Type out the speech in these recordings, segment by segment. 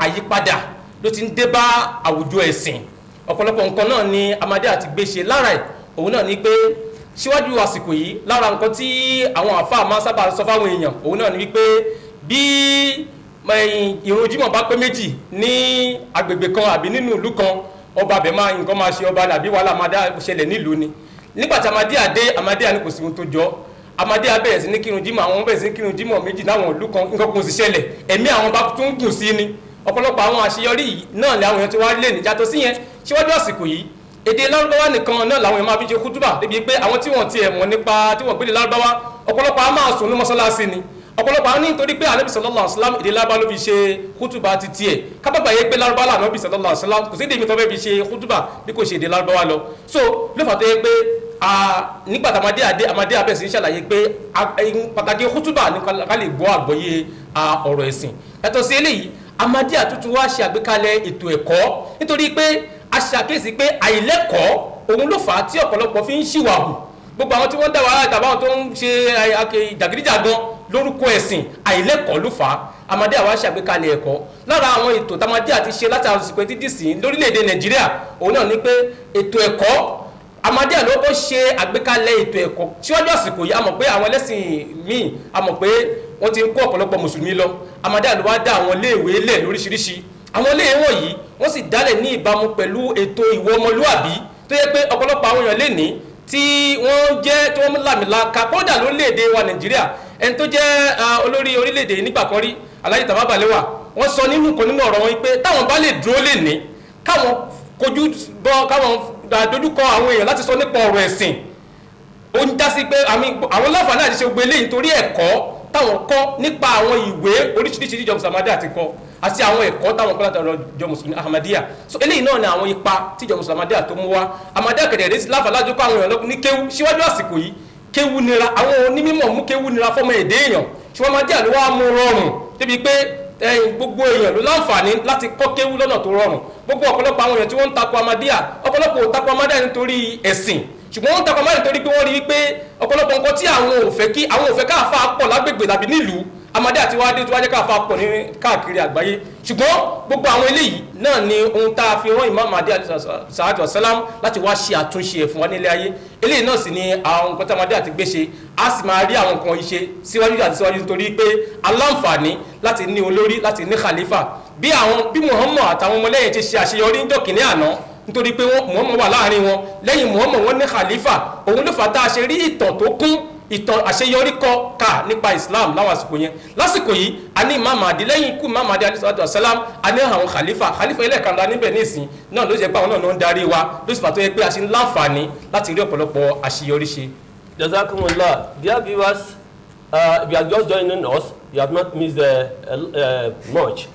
àyípadà ló ti ń dé bá àwùjọ ẹ̀sìn ọ̀pọ̀lọpọ̀ nǹkan náà ni Ahmadiyya ti gbé ṣe lára ẹ̀ òun náà ni pé síwájú àsìkò yìí lára nǹkan tí àwọn àfáà máa sábà sọ fáwọn èèyàn òun náà ni wípé bí ìrun jímọ̀ bá pé méjì ní agbègbè kan àbí nínú ìlú kan ọba abẹ máa nǹkan máa ṣe ọba àbí wàhálà máa dá ṣẹlẹ̀ nílùú ni nígbà tí Ahmadiyya dé Ahmadiyya ní kò sí ohun tó jọ Ahmadiyya bẹ̀rẹ̀ sí ní kírun jímọ̀ àwọn bẹ̀rẹ̀ sí ní kírun jímọ̀ méjì láwọn ìlú kan nǹkan kò sì ṣẹlẹ̀ ẹ̀mí àwọn bá tún gùn sí ni ọ̀pọ̀lọpọ̀ àwọn àṣeyọrí yìí náà ni àwọn èèyàn ti wá lé ní yàtọ̀ sí yẹn síwájú àsìkò yìí èdè lárúbáwá nìkan náà làwọn èèyàn máa fi ṣe kútúbà débi pé àwọn tí wọ́n ti ẹ̀ mọ̀ nípa tí wọ́n gbélé lárúbáwá ọ̀pọ̀lọpọ̀ á máa sùn ní mọ́sálásí ni ọ̀pọ̀lọpọ̀ àwọn nítorí pé Ànábì sallallahu alaihi wasallam èdè lárúbáwá ló fi ṣe kútúbà ti tiẹ̀ kábàgbà yẹ pé lárúbáwá là Ànábì sallallahu alaihi wasallam kò sí èdè mi tó fẹ́ fi ṣe kútúbà bí kò ṣe èdè lárúbáwá lọ so ló fà tó yẹ pé nígbà tí Ahmadiyya bẹ̀rẹ̀ sí ní ṣàlàyé pé pàtàkì kútúbà ní ká lè gbọ́ àgbọ́yé ọ̀rọ̀ ẹ̀sìn yàtọ̀ sí eléyìí Ahmadiyya tuntun wá ṣe àgbékalẹ̀ ètò ẹ̀kọ́ nítorí pé a ṣàkíyèsí pé àìlẹ́kọ̀ọ́ òun ló fà á tí ọ̀pọ̀lọpọ̀ fi ń ṣìwàhù gbogbo àwọn tí wọ́n dá wàhálà tàbí àwọn tó ń ṣe jàgídíjàgan lórúkọ ẹ̀sìn àìlẹ́kọ̀ọ́ ló fà á Ahmadiyya wá ṣàgbékalẹ̀ ẹ̀kọ́ lára àwọn ètò tí Ahmadiyya ti ṣe láti àsìkò títí sí lórílẹ̀‐èdè Nàìjíríà òun náà ni pé ètò ẹ̀kọ́ Ahmadiyya ló ó ṣe àgbékalẹ̀ ètò ẹ̀kọ́ síwájú àsìkò yìí a mọ̀ pé àwọn ẹlẹ́sìn míì a mọ̀ pé wọ́n ti ń kó ọ̀pọ̀lọpọ̀ mùsùlùmí lọ Ahmadiyya ló wá dá àwọn iléèwé lẹ̀ lóríṣiríṣi àwọn iléèwé wọ̀nyí wọ́n sì dálẹ̀ ní ìbámu pẹ̀lú ètò ìwọ ọmọlúwàbí tó yẹ pé ọ̀pọ̀lọpọ̀ àwọn èèyàn lè ní tí wọ́n jẹ́ tí wọ́n làmìlaka kódà lórílẹ̀‐èdè wa Nàìjíríà ẹni tó jẹ́ olórí orílẹ̀‐èdè nígbà kan rí Alhaji Tafawa Balewa wọ́n sọ nínú kan nínú ọ̀rọ̀ wọn pé táwọn bá lè dúró lè ní káwọn kojú bọ́ káwọn dojúkọ àwọn èèyàn láti sọ nípa ọ̀rọ̀ ẹ̀sìn ó ń dá sí pé àwọn láǹfààní àti ṣe gbogbo eléyìí nítorí ẹ̀kọ́ táwọn kọ́ nípa àwọn ìwé oríṣiríṣi ìjọ Ahmadiyya ti kọ́ àti àwọn ẹ̀kọ́ táwọn kọ́ látara ìjọ mùsùlùmí Ahmadiyya so eléyìí náà ni àwọn ipa tí ìjọ mùsùlùmí Ahmadiyya tó mú wá Ahmadiyya kẹ̀dẹ̀ sí láǹfààní láti kọ́ àwọn èèyàn lọ́kùn ní kéwú síwájú àsìkò yìí kéwú nira àwọn onímọ̀ mú kéwú nira fọ́mọ èdè èèyàn ṣùgbọ́n Ahmadiyya ló wá mú rọrùn débi pé gbogbo èèyàn ló láǹfààní láti kọ́ kéwú lọ́nà tó rọrùn gbogbo ọ̀pọ̀lọpọ̀ àwọn èèyàn tí wọ́n ń takò Ahmadiyya ọ̀pọ̀lọpọ̀ ò takò Ahmadiyya nítorí ẹ̀sìn ṣùgbọ́n wọ́n ń takò Ahmadiyya nítorí pé wọ́n rí wípé ọ̀pọ̀lọpọ̀ nǹkan tí àwọn ò fẹ́ káàfà pọ̀ lágbègbè tàbí nílùú Ahmadiyya tí wàá dé tó wá jẹ́ káàfà pọ̀ ní káàkiri àgbáyé ṣùgbọ́n gbogbo àwọn eléyìí náà ni ohun tá a fi rán Imam Mahdi sallallahu salam láti wá ṣe àtúnṣe ẹ̀ fún wa nílé ayé eléyìí náà sì ni àwọn nǹkan tí Ahmadiyya ti gbé ṣe a sì máa rí àwọn nǹkan yìí ṣe síwájú àti síwájú nítorí pé aláǹfààní láti ní olórí láti ní khalifa bí Muhammad àtàwọn ọmọlẹ́yìn ti ṣe àṣeyọrí níjọ́ kìíní àná nítorí pé Muhammad wà láàrin wọn lẹ́yìn Muhammad wọn ní khalifa òun ló fà tá a ṣe rí ìtàn tó kún ìtàn àṣeyọrí ká nípa Islam láwọn àsìkò yẹn lásìkò yìí a ní Imam Mahdi lẹ́yìn ikú Imam Mahdi alayhi salam a ní àwọn khalifa ẹlẹ́ẹ̀kanra níbẹ̀ ní ìsìn náà ló jẹ́ pé àwọn náà ló ń darí wa ló sì fà tó yẹ pé a ṣe ń láǹfààní láti rí ọ̀pọ̀lọpọ̀ àṣeyọrí ṣe. Jazakumullah. Dear viewers, if you are just joining us, you have not missed much.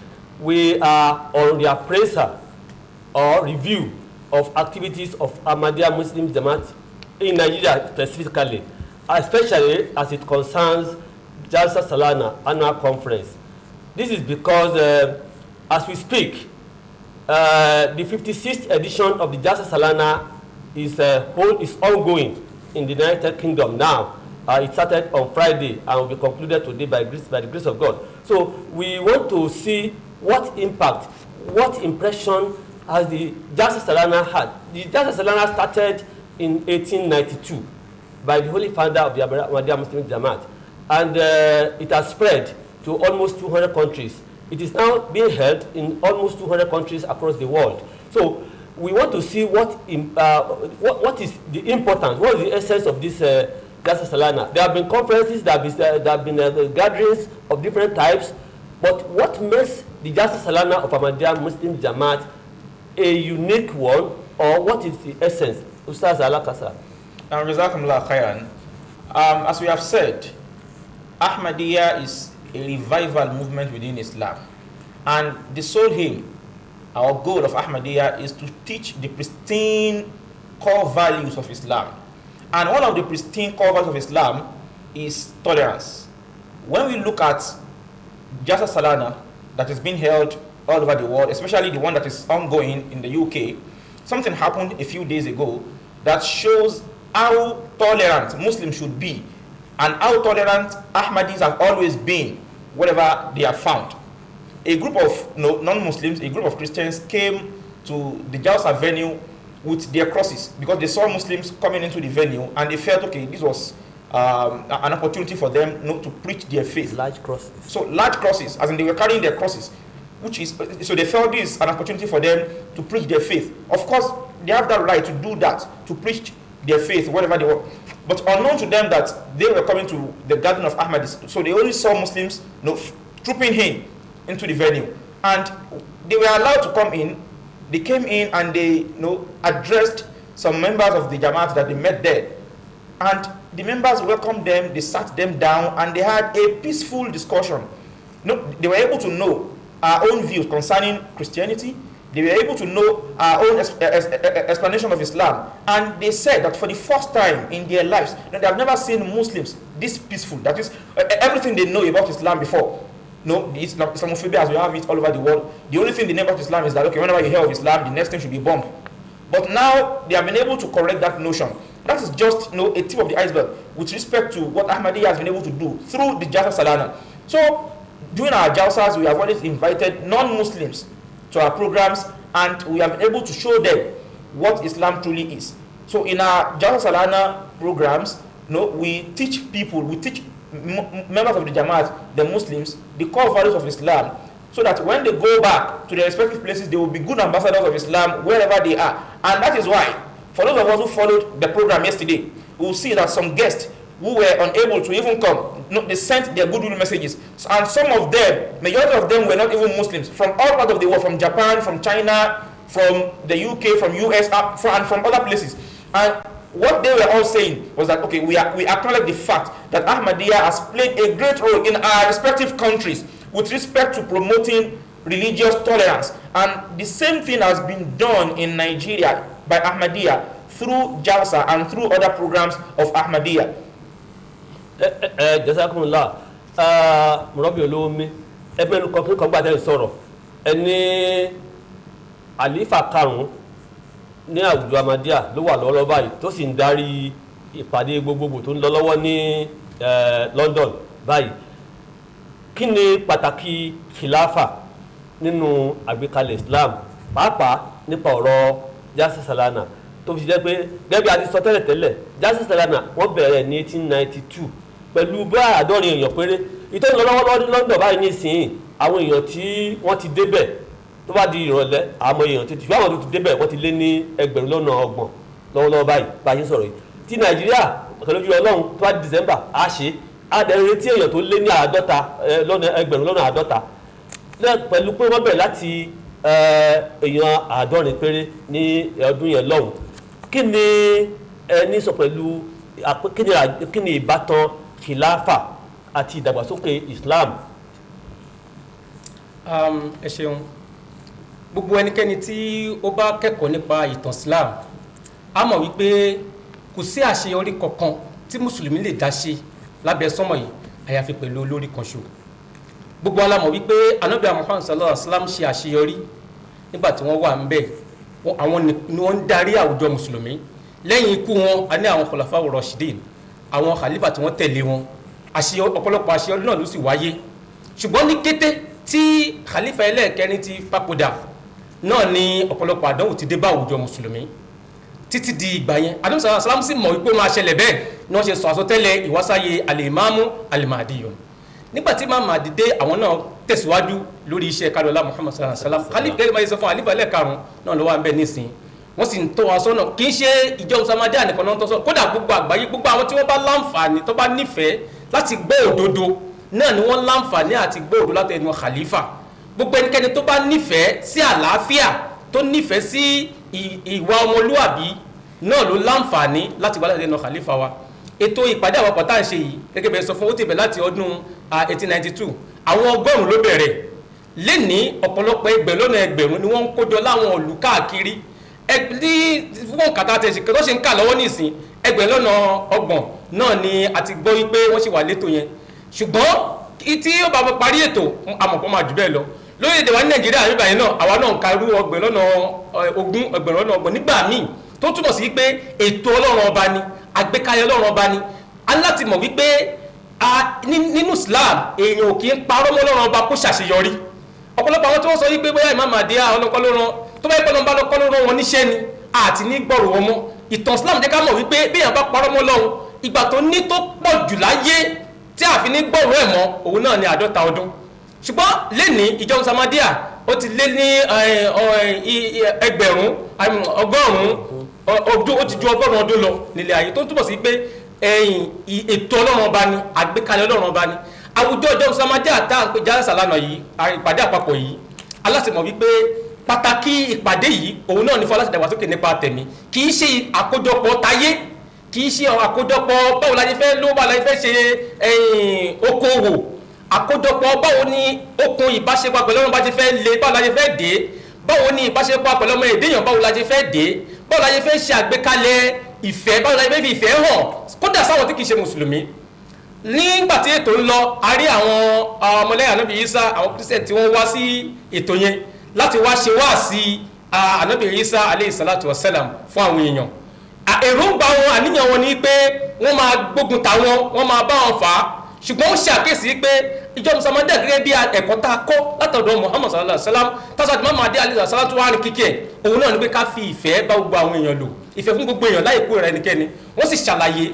We are on the appraisal or review of activities of Ahmadiyya Muslim Jamaat in Nigeria specifically, especially as it concerns Jalsa Salana annual conference. This is because as we speak, the 56th edition of the Jalsa Salana is ongoing in the United Kingdom now. It started on Friday and will be concluded today by the grace of God. So we want to see what impact, what impression has the Jalsa Salana had. The Jalsa Salana started in 1892 by the holy founder of the Ahmadiyya Muslim Jamaat, and it has spread to almost 200 countries. It is now being held in almost 200 countries across the world. So we want to see what is the importance, what is the essence of this Jalsa Salana. There have been conferences, there have been gatherings of different types, but what makes the Jalsa Salana of Ahmadiyya Muslim Jamaat a unique one, or what is the essence? Ustaz Alakasa. Jazakumullah khairan. As we have said, Ahmadiyya is a revival movement within Islam, and the sole aim, our goal of Ahmadiyya, is to teach the pristine core values of Islam. And one of the pristine core values of Islam is tolerance. When we look at Jalsa Salana that is being held all over the world, especially the one that is ongoing in the UK, something happened a few days ago that shows how tolerant Muslims should be and how tolerant Ahmadis have always been wherever they are found. a group of non-Muslims, a group of Christians came to the Jalsa venue with their crosses because they saw Muslims coming into the venue and they felt, okay, this was an opportunity for them to preach their faith. Large crosses. So large crosses, as in they were carrying their crosses, so they felt this an opportunity for them to preach their faith. Of course, they have that right to do that, to preach their faith, whatever they want. But unknown to them that they were coming to the garden of Ahmad, so they only saw Muslims trooping into the venue, and they were allowed to come in. They came in and they addressed some members of the Jamaat that they met there, and the members welcomed them. They sat them down and they had a peaceful discussion. They were able to know our own views concerning Christianity. They were able to know our own explanation of Islam. And they said that for the first time in their lives, that they have never seen Muslims this peaceful. That is, everything they know about Islam before. No, the Islamophobia as we have it all over the world. The only thing they know about Islam is that, okay, whenever you hear of Islam, the next thing should be bombed. But now they have been able to correct that notion. That is just a tip of the iceberg with respect to what Ahmadiyya has been able to do through the Jalsa Salana. So during our Jalsas, we have always invited non-Muslims to our programs, and we have been able to show them what Islam truly is. So in our Jalsa Salana programs, we teach people, we teach members of the Jamaat, the Muslims, the core values of Islam, so that when they go back to their respective places, they will be good ambassadors of Islam wherever they are. And that is why, for those of us who followed the program yesterday, we will see that some guests who were unable to even come, they sent their goodwill messages. And some of them, majority of them were not even Muslims, from all parts of the world, from Japan, from China, from the UK, from US, and from other places. And what they were all saying was that, okay, we acknowledge the fact that Ahmadiyya has played a great role in our respective countries with respect to promoting religious tolerance. And the same thing has been done in Nigeria by Ahmadiyya through Jalsa and through other programs of Ahmadiyya. Jazakumullah. Murabi Olómi, ẹgbẹ́ kan gbàdé sọ̀rọ̀ ẹni àlífà karùn-ún ní àwùjọ Ahmadiyya ló wà lọ́wọ́ báyìí tó sì ń darí ìpàdé gbogbogbò tó ń lọ lọ́wọ́ ní London báyìí. Kí ni pàtàkì khilafa nínú àgbékalẹ̀ Islam pàápàá nípa ọ̀rọ̀ Jalsa Salana tó fi jẹ́ pé gẹ́gẹ́ bí a ti sọ tẹ́lẹ̀ Jalsa Salana wọ́n bẹ̀rẹ̀ ní 1892 pẹ̀lú bá àádọ́rin èèyàn péré ìtọ́ ìlọ lọ́wọ́ ní London báyìí nísìnyí àwọn èèyàn tí wọ́n ti débẹ̀ tó bá di ìrọ̀lẹ́ àmọ́ èèyàn tí àwọn tó ti débẹ̀ wọ́n ti lé ní ẹgbẹ̀rún lọ́nà ọgbọ̀n lọ́wọ́lọ́wọ́ báyìí bá a ṣe sọ̀rọ̀ yìí tí Nàìjíríà pẹ̀lú ojú Ọlọ́run tó bá di December á ṣe adẹ̀rẹ̀ tí èèyàn tó lé ní ẹgbẹ̀rún lọ́nà àádọ́ta pẹ̀lú pé wọ́n bẹ̀rẹ̀ láti èèyàn àádọ́rin péré ní ọdún yẹn lọ́hùn. Kí ni ẹni sọ pẹ̀lú kí ni ìbátan khilafa àti ìdàgbàsókè Islam? Ẹ ṣeun. Gbogbo ẹnikẹ́ni tí ó bá kẹ́kọ̀ọ́ nípa ìtàn Islam á mọ̀ wípé kò sí àṣeyọrí kankan tí mùsùlùmí lè dá ṣe lábẹ́ sánmọ̀ yìí àyàfi pẹ̀lú olórí kan ṣo. Gbogbo wa la mọ̀ wípé Ànábì Muhammad sallallahu alaihi wasallam ṣe àṣeyọrí nígbà tí wọ́n wà ń bẹ̀, àwọn ni wọ́n ń darí àwùjọ mùsùlùmí. Lẹ́yìn ikú wọn a ní àwọn khulafa rashidin, àwọn khalifa tí wọ́n tẹ̀lé wọn, ọ̀pọ̀lọpọ̀ àṣeyọrí náà ló sì wáyé. Ṣùgbọ́n ní kété tí khalifa ẹlẹ́ẹ̀kẹrin ti papòdà náà ni ọ̀pọ̀lọpọ̀ àdánwò ti dé bá àwùjọ mùsùlùmí. Títí di ìgbà yẹn Ànábì sallallahu alaihi wasallam sì mọ̀ wípé ó máa ṣẹlẹ̀ bẹ́ẹ̀ ni wọ́n ṣe sọ àsọtẹ́lẹ̀ ìwásáyé al-Imamu al-Mahdi. Nígbàtí máa máa dìde àwọn náà tẹ̀síwájú lórí iṣẹ́ kálọ́lá Muhammad sallallahu alaihi wasallam. Khalifa gẹ́gẹ́ bá yẹ sọ fún àlífà ẹlẹ́ẹ̀karùn-ún náà ló wà ń bẹ nísìn. Wọ́n sì ń tọ́ wa sọ́nà kì í ṣe ìjọ Ahmadiyya nìkan náà ń tọ́ sọ́nà, kódà gbogbo àgbáyé gbogbo àwọn tí wọ́n bá láǹfààní tó bá nífẹ̀ẹ́ láti gbọ́ òdodo náà ni wọ́n láǹfààní àti gbọ́ òdodo láti ẹnu khalifa. Gbogbo ẹnikẹ́ni tó bá nífẹ̀ẹ́ sí àlàáfíà tó nífẹ̀ẹ́ sí ìwà ọmọlúwàbí náà ló láǹfààní láti gbọ́ láti ẹnu khalifa wa. Ètò ìpàdé àwọn pàtà ń ṣe yìí gẹ́gẹ́ bẹ́ẹ̀ sọ fún ó ti bẹ̀ láti ọdún 1892 àwọn ọgọ́rùn-ún ló bẹ̀rẹ̀ lẹ́ni ọ̀pọ̀lọpọ̀ ẹgbẹ̀rún ni wọ́n ń kójọ láwọn ìlú káàkiri fún kàtà tẹ̀sí tó ṣe ń kà lọ́wọ́ nìsín ẹgbẹ̀rún lọ́nà ọgbọ̀n náà ni a ti gbọ́ wípé wọ́n sì wà létò yẹn. Ṣùgbọ́n tí ó bá parí ètò àmọ̀pọ̀ máa jù bẹ́ẹ̀ lọ lórílẹ̀-èdè wa ní Nàìjíríà nígbà yẹn náà àwa náà ń ka irú ẹgbẹ̀rún lọ́nà ọgbọ̀n nígbà míì tó túmọ̀ sí pé ètò Ọlọ́run ọba ni àgbékalẹ̀ Ọlọ́run ọba ni. A láti mọ̀ wípé nínú Islam èèyàn ò kì í parọ́ mọ́ Ọlọ́run ọba kó ṣàṣeyọrí. ọ̀pọ̀lọpọ̀ àwọn tí wọ́n sọ yí pé bóyá Imam Mahdi ọlọ́kọ́ ló rán tó bá yẹ pé ọlọ́kọ́ ló rán wọn níṣẹ́ ni àti ní gbọ́rọ̀ wọn mọ́ ìtàn Islam jẹ́ ká mọ̀ wípé bí èèyàn bá parọ́ mọ́ Ọlọ́run ìgbà tó ní tó pọ̀ jù láyé tí àfi ní gbọ́rọ̀ ẹ̀ mọ́ òun náà ni 50 ọdún ṣùgbọ́n lẹ́ni ìjọ Ahmadiyya ó ti lé ní ẹgbẹ̀rún ọgọ́rùn-ún ọdún ó ti ju ọgọ́rùn-ún ọdún lọ nílẹ̀ ayé tó ń túbọ̀ sí pé ètò Ọlọ́run ọba ni àgbékalẹ̀ Ọlọ́run ọba ni àwùjọ ìjọ Ahmadiyya tá à ń pè jálẹ̀sà lánàá yìí ìpàdé àpapọ̀ yìí aláṣẹmọ̀ wípé pàtàkì ìpàdé yìí òun náà ní fún aláṣẹdàgbàsókè nípa tẹ̀mí kì í ṣe àkójọpọ̀ tayé kì í ṣe àkójọpọ̀ báwo la ṣe fẹ́ ló bá la ṣe fẹ́ ṣe okòwò àkójọpọ̀ báwo ni okùn ìbáṣepọ̀ pẹ̀lú ọmọ bá ṣe fẹ́ le báwo la ṣe fẹ́ dé báwo ni ìbáṣepọ̀ pẹ̀lú ọmọ èdèyàn báwo la ṣe fẹ́ dé báwo la ṣe fẹ́ ṣe àgbékalẹ̀ ìfẹ́ báwo la ṣe fẹ́ fi ìfẹ́ hàn kódà sáwọn tí kì í ṣe mùsùlùmí nígbà tí ètò ń lọ a rí àwọn ọmọlẹ́yìn Ànábì Ìsá àwọn Kírísítẹ̀nì tí wọ́n wá sí ètò yẹn láti wá ṣe wáàsí Ànábì Ìsá alayhi salatu wa salam fún àwọn èèyàn èròǹgbà wọn àníyàn wọn ni pé wọ́n máa gbógun tàwọn wọ́n máa bá wọn fà á ṣùgbọ́n ó ṣe àkíyèsí pé ìjọ Ahmadiyya gẹ́gẹ́ bí ẹ̀kọ́ tá a kọ́ látọ̀dọ̀ Muhammad sallallahu alayhi wa sallam tásàtì Imam Mahdi alayhi sallam tó wà ní kíkẹ́ òun náà ni pé ká fi ìfẹ́ bá gbogbo àwọn èèyàn lò ìfẹ́ fún gbogbo èèyàn láì kó rẹ̀ nìkẹ́ni wọ́n sì ṣàlàyé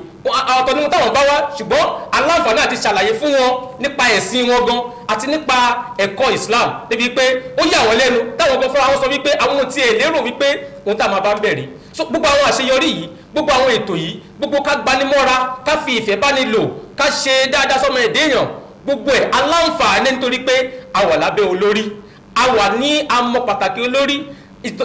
ọ̀tọ̀ ni wọn táwọn bá wá ṣùgbọ́n aláǹfààní àti ṣàlàyé fún wọn nípa ẹ̀sìn wọn gan àti nípa ẹ̀kọ́ Islam débi pé ó yà wọ́n lẹ́nu táwọn kan fúnra wọn sọ wípé àwọn ohun tí ẹ lérò wípé ohun tá a máa bá ń bẹ̀rẹ̀ so gbogbo àwọn àṣeyọrí yìí gbogbo àwọn ètò yìí gbogbo ká gbanimọ́ra ká fi ìfẹ́ bá ní lò ká ṣe dáadáa sọ́mọ ẹ̀dẹ́ èèyàn gbogbo ẹ̀ aláǹfààní nítorí pé a wà lábẹ́ olórí a wà ní amọ̀ pàtàkì olórí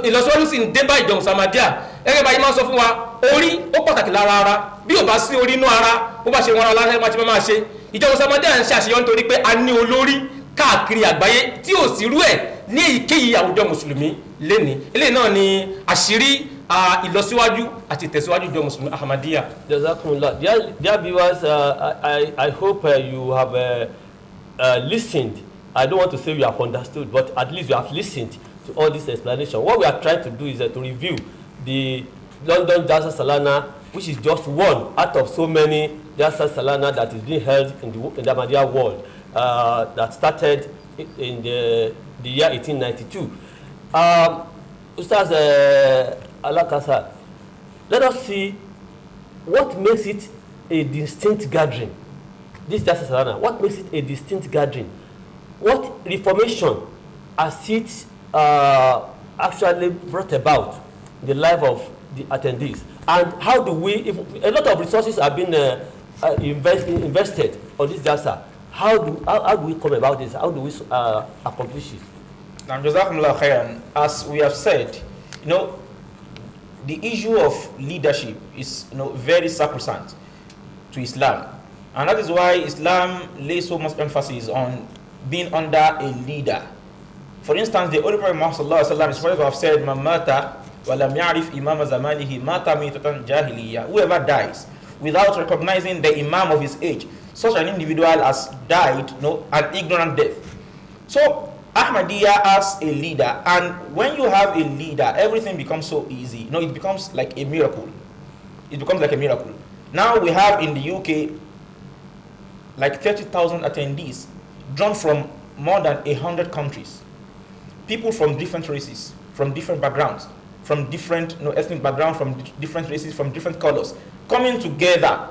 ìlọsíwájú sì ń dé bá ìjọ Ahmadiyya gẹ́gẹ́ bá yìí máa ń sọ fún wa orí ó pàtàkì lára ara bí ò bá sí orí inú ara bó bá ṣe wọn ara láṣẹ máa ṣe máa ṣe ìjọ Ahmadiyya ń ṣe àṣeyọrí nítorí pé a ní olórí káàkiri àgbáyé tí ò sí rú ẹ̀ ní èyíkéyìí àwùjọ mùsùlùmí lénìí eléyìí náà ni àṣírí ìlọsíwájú àti ìtẹ̀síwájú ìjọ mùsùlùmí Ahmadiyya. Jazakumullah. Dear viewers, I hope you have listened. I don't want to say you have understood, but at least you have listened to all this explanation. What we are trying to do is to review the London Jalsa Salana, which is just one out of so many Jalsa Salana that is being held in the Ahmadiyya world that started in the year 1892. Ustaz Alakasa, let us see what makes it a distinct gathering. This Jalsa Salana, what makes it a distinct gathering? What reformation has it actually brought about in the life of the attendees? And how do we, if a lot of resources have been invested on this Jalsa, how do we come about this? How do we accomplish it? Now, Jazakumullah khairan, as we have said, the issue of leadership is very sacrosanct to Islam. And that is why Islam lays so much emphasis on being under a leader. For instance, the Holy Prophet Muhammad sallallahu is supposed to have said, "Man mata wa lam ya'rif imam zamanihi mata mitatan jahiliya." Whoever dies without recognizing the imam of his age, such an individual has died an ignorant death. So Ahmadiyya as a leader, and when you have a leader, everything becomes so easy. It becomes like a miracle. It becomes like a miracle. Now we have in the UK like 30,000 attendees drawn from more than 100 countries. People from different races, from different backgrounds, from different ethnic backgrounds, from different races, from different colors, coming together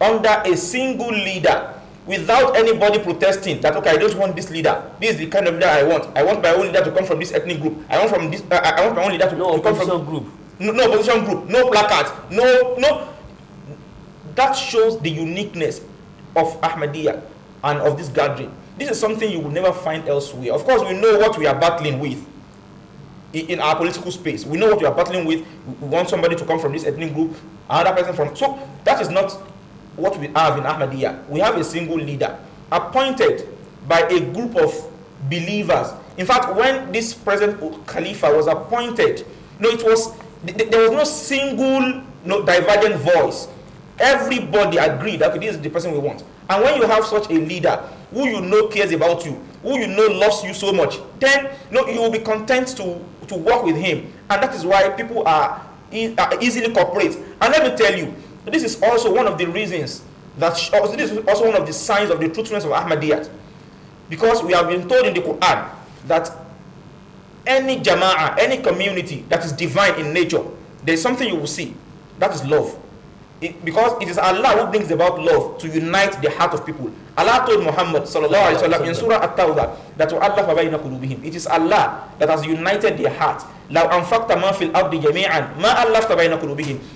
under a single leader without anybody protesting that, okay, I don't want this leader. This is the kind of leader I want. I want my own leader to come from this ethnic group. I want from this. I want my own leader to come from group. No opposition group. No placards. No. That shows the uniqueness of Ahmadiyya and of this gathering. This is something you will never find elsewhere. Of course, we know what we are battling with in our political space. We know what we are battling with. We want somebody to come from this ethnic group, another person from. So that is not what we have in Ahmadiyya. We have a single leader appointed by a group of believers. In fact, when this present Khalifa was appointed, there was no single divergent voice. Everybody agreed that this is the person we want. And when you have such a leader who cares about you, who loves you so much, then you will be content to work with him. And that is why people are easily cooperate. And let me tell you, this is also one of the reasons this is also one of the signs of the truthfulness of Ahmadiyya. Because we have been told in the Quran that any jama'ah, any community that is divine in nature, there is something you will see. That is love. Because it is Allah who brings about love to unite the heart of people. Allah told Muhammad sallallahu alaihi wasallam in Surah At-Tawbah that it is Allah that has united their heart.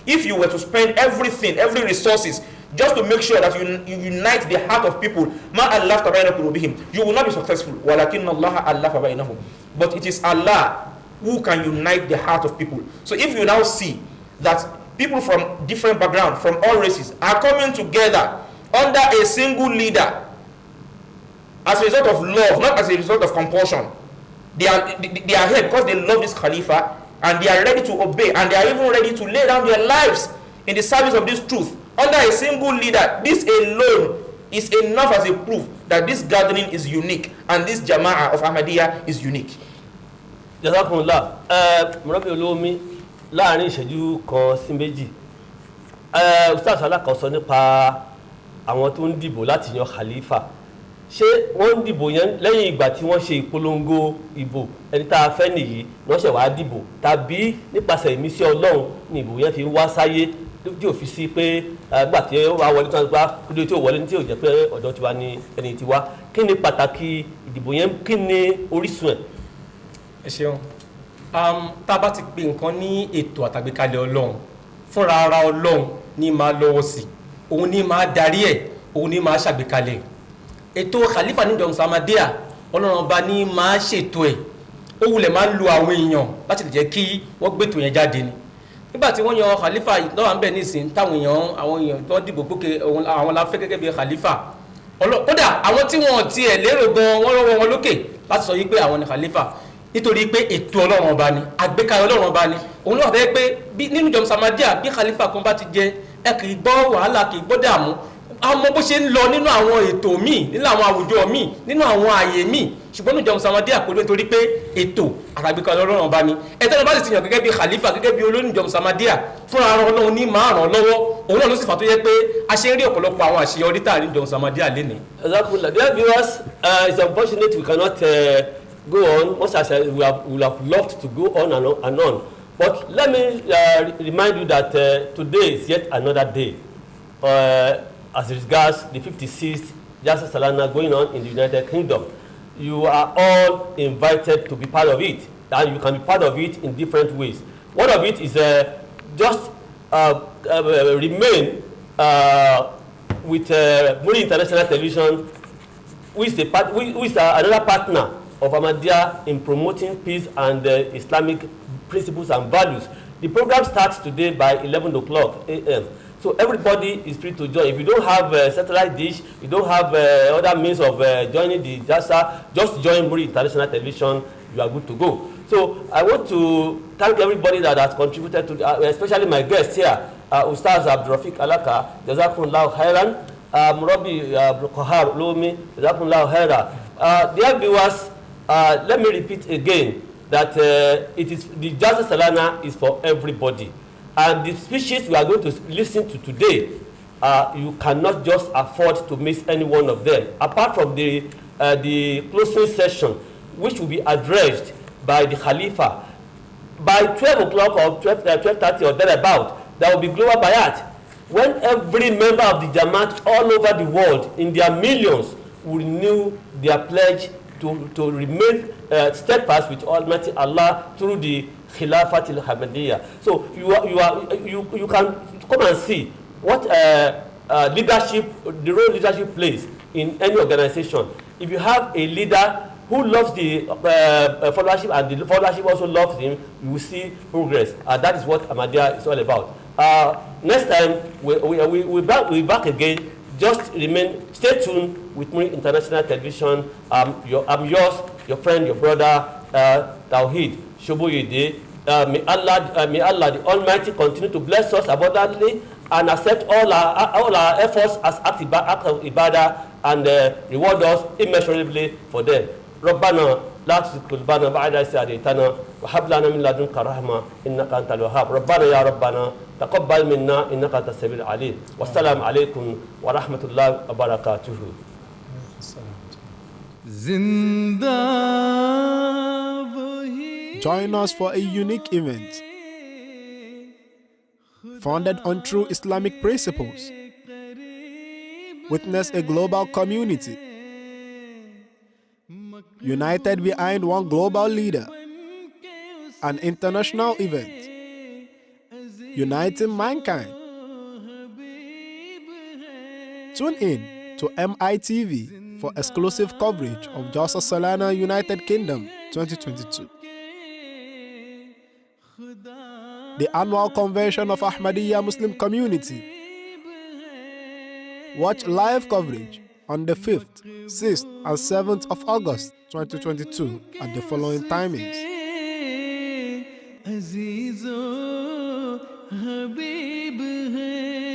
If you were to spend everything, every resources, just to make sure that you unite the heart of people, you will not be successful. But it is Allah who can unite the heart of people. So if you now see that people from different backgrounds, from all races, are coming together under a single leader as a result of love, not as a result of compulsion. They are here because they love this Khalifa, and they are ready to obey, and they are even ready to lay down their lives in the service of this truth under a single leader. This alone is enough as a proof that this gathering is unique, and this Jama'ah of Ahmadiyya is unique. Jazakumullah. Murabi Olomi, láàrin ìṣẹ́jú kan sí méjì. Ustaz Alaka sọ nípa àwọn tó ń dìbò láti yan Khalifa. Ṣé wọ́n ń dìbò yẹn lẹ́yìn ìgbà tí wọ́n ṣe ìpolongo ìbò ẹni tá a fẹ́ nìyí wọ́n ṣẹ̀ wá dìbò, tàbí nípasẹ̀ ìmísí Ọlọ́run ni ìbò yẹn fi ń wá sáyé tí ò fi sí pé gbà tí ó wá wọlé tí wọ́n gbá kúndé tí ò wọlé tí ò jẹ́ pé ọ̀dọ́ tiwa ni ẹni tiwa. Kí ni pàtàkì ìdìbò yẹn, kí ni orísun ẹ̀? Ẹ ṣeun. Tá a bá ti pe nǹkan ní ètò àtàgbékalẹ̀ Ọlọ́run, fúnra ara Ọlọ́run ní máa lọ́wọ́ sí, òun ní máa darí ẹ̀, òun ní máa ṣàgbékalẹ̀. Ètò Khalifa ní ìjọ Ahmadiyya, Ọlọ́run ọba ní máa ṣètò ẹ̀, ó wulẹ̀ máa ń lo àwọn èèyàn láti lè jẹ́ kí wọ́n gbètò yẹn jáde ni. Nígbà tí wọ́n yan Khalifa lọ́wọ́ à ń bẹ̀ nísìn, táwọn èèyàn tó dìbò gbókè àwọn la fẹ́ gẹ́gẹ́ bí Khalifa. Kódà àwọn tí wọ́n tiẹ̀ lérò gan wọ́n rọ́wọ́ wọn lókè láti sọ yí pé àwọn ni Khalifa, nítorí pé ètò Ọlọ́run ọba ni, àgbékalẹ̀ Ọlọ́run ọba ni. Òun náà fẹ́ pé nínú ìjọ Ahmadiyya bí Khalifa kan bá ti jẹ, ẹ kì í gbọ́ wàhálà, kì í gbọ́ dààmú. Àmọ́ bó ṣe ń lọ nínú àwọn ètò míì, nínú àwọn àwùjọ míì, nínú àwọn ààyè míì, ṣùgbọ́n ní ìjọ Ahmadiyya pẹ̀lú nítorí pé ètò àgbékalẹ̀ Ọlọ́run ọba ni. Ẹ̀tọ́ bá sì ti yàn gẹ́gẹ́ bí Khalifa, gẹ́gẹ́ bí olórí ìjọ Ahmadiyya, fúnra ara Ọlọ́run ní máa ràn lọ́wọ́. Òun náà ló sì fà tó yẹ pé a ṣe ń rí ọ̀pọ̀lọpọ̀ àwọn àṣeyọrí tá à ní ìjọ Ahmadiyya lénìí. Dear viewers, it's unfortunate we cannot go on, much as we would have loved to go on and on. But let me remind you that today is yet another day as regards the 56th Jalsa Salana going on in the United Kingdom. You are all invited to be part of it, and you can be part of it in different ways. One of it is just remain with Muri International Television, who is another partner of Ahmadiyya in promoting peace and Islamic principles and values. The program starts today by 11 o'clock a.m. So everybody is free to join. If you don't have a satellite dish, you don't have other means of joining the Jalsa, just join Muri International Television, you are good to go. So I want to thank everybody that has contributed to, especially my guests here, Ustaz Abdurrafiq Alaka, Jazakumullahu Khairan, Murabi Kohar Lomi, Jazakumullahu Khairan. Dear viewers, let me repeat again that it is the Jalsa Salana is for everybody, and the speeches we are going to listen to today, you cannot just afford to miss any one of them. Apart from the closing session, which will be addressed by the Khalifa, by 12 o'clock or 12:30 or thereabout, there will be global bayat, when every member of the Jamaat all over the world, in their millions, will renew their pledge to remain steadfast with Almighty Allah through the Khilafat al-Ahmadiyya. So you can come and see what leadership, the role leadership plays in any organization. If you have a leader who loves the followership, and the followership also loves him, you will see progress. That is what Ahmadiyya is all about. Next time we'll be back again. Just stay tuned with Muri International Television. I'm yours, your friend, your brother, Tawheed Shoboyede. May Allah the Almighty continue to bless us abundantly and accept all our efforts as act of ibadah, and reward us immeasurably for them. ربنا لا تزغ قلوبنا بعد إذ هديتنا وهب لنا من لدنك رحمة إنك أنت الوهاب. ربنا يا ربنا تقبل منا إنك أنت السميع العليم. والسلام عليكم ورحمة الله وبركاته. Join us for a unique event founded on true Islamic principles. Witness a global community united behind one global leader. An international event uniting mankind. Tune in to MITV for exclusive coverage of Jalsa Salana United Kingdom 2022. The annual convention of Ahmadiyya Muslim community. Watch live coverage on the 5th, 6th, and 7th of August 2022 at the following timings. अजीजो हबीब है